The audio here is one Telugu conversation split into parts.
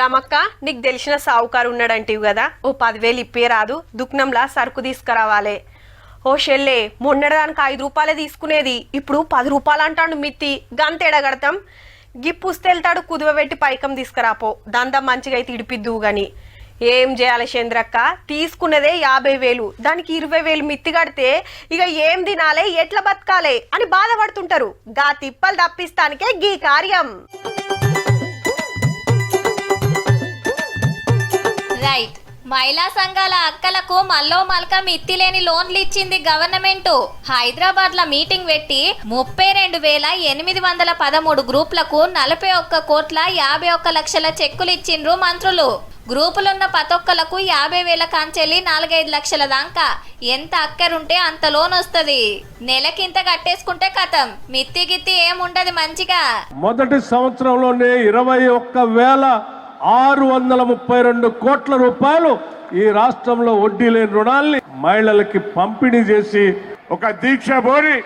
రామక్క, నీకు తెలిసిన సావుకారు ఉన్నాడంటివి కదా, ఓ 10,000 ఇప్పే రాదు? దుక్నంలా సరుకు తీసుకురావాలే. ఓ షెల్లే, మొన్నటిదానికి 5 రూపాయలే తీసుకునేది, ఇప్పుడు 10 రూపాయలు అంటాడు మిత్తి. గంతేడగడతాం. గిప్పుస్తెళ్తాడు కుదువబెట్టి పైకం తీసుకురాపో, దందం మంచిగా అయితే ఇడిపిద్దువు గాని. ఏం చేయాలి చంద్రక్క? తీసుకున్నదే 50,000, దానికి 20,000 మిత్తి కడితే ఇక ఏం తినాలే, ఎట్లా బతకాలే అని బాధపడుతుంటారు. గా తిప్పలు తప్పిస్తానికే గీ కార్యం. రైట్. మహిళా సంఘాల అక్కలకు మల్లో మల్కం ఇత్తిలేని లోన్లు ఇచ్చింది గవర్నమెంట్. హైదరాబాద్ లో మీటింగ్ పెట్టి 32,813 గ్రూపులకు 41,51,00,000 చెక్కులు ఇచ్చిండ్రు మంత్రులు. గ్రూపులున్న పతొక్కలకు 50,000 కాంచెల్లి 4-5 లక్షల దాకా ఎంత అక్కరుంటే అంత లోన్ వస్తుంది. నెలకింత కట్టేసుకుంటే కథం, మిత్తి గిత్తి ఏముండదు మంచిగా. మొదటి సంవత్సరంలోనే 21,632 కోట్ల రూపాయలు ఈ రాష్ట్రంలో వడ్డీ లేని రుణాల్ని మహిళలకి పంపిణీ చేసి ఒక దీక్ష బోరి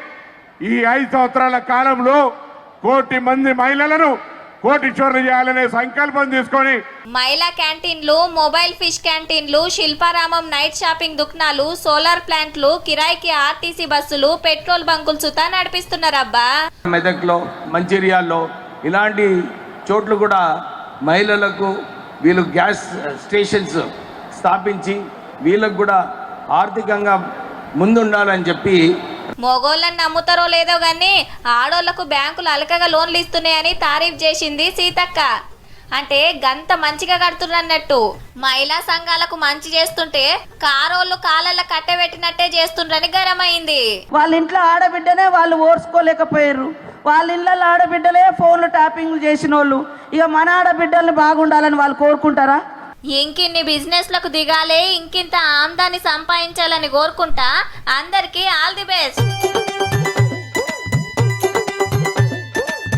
ఈ 5 సంవత్సరాల కాలంలో 1 కోటి మంది మహిళలను కోటీశ్వరులు చేయాలనే సంకల్పం తీసుకొని మహిళా క్యాంటీన్లు, మొబైల్ ఫిష్ క్యాంటీన్లు, శిల్పారామం నైట్ షాపింగ్ దుకాణాలు, సోలార్ ప్లాంట్లు, కిరాయికి ఆర్టీసీ బస్సులు, పెట్రోల్ బంకులు సుతా నడిపిస్తున్నారబ్బా. మెదక్లో, మంచిర్యాల్లో ఇలాంటి చోట్ల కూడా మహిళలకు వీళ్ళు గ్యాస్ స్టేషన్స్ స్థాపించి వీళ్ళకు కూడా ఆర్థికంగా ముందుండాలని చెప్పి. మొగోళ్ళని నమ్ముతారో లేదో గానీ ఆడోళ్లకు బ్యాంకులు అలకగా లోన్లు ఇస్తున్నాయని తారీఫ్ చేసింది సీతక్క. అంటే గంత మంచిగా కడుతున్నట్టు. మహిళా సంఘాలకు మంచి చేస్తుంటే కారోళ్ళు కాళ్ళ కట్టబెట్టినట్టే చేస్తుండ్రని గరమైంది. వాళ్ళ ఇంట్లో ఆడబిడ్డనే వాళ్ళు ఓర్చుకోలేకపోయారు. వాళ్ళ ఇళ్ళల్లో ఆడబిడ్డలే ఫోన్లు ట్యాపింగ్లు చేసిన వాళ్ళు. ఇక మన ఆడబిడ్డల్ని బాగుండాలని వాళ్ళు కోరుకుంటారా? ఇంకిన్ని బిజినెస్లకు దిగాలే, ఇంకింత ఆమ్దాన్ని సంపాదించాలని కోరుకుంటా. అందరికీ ఆల్ ది బెస్ట్.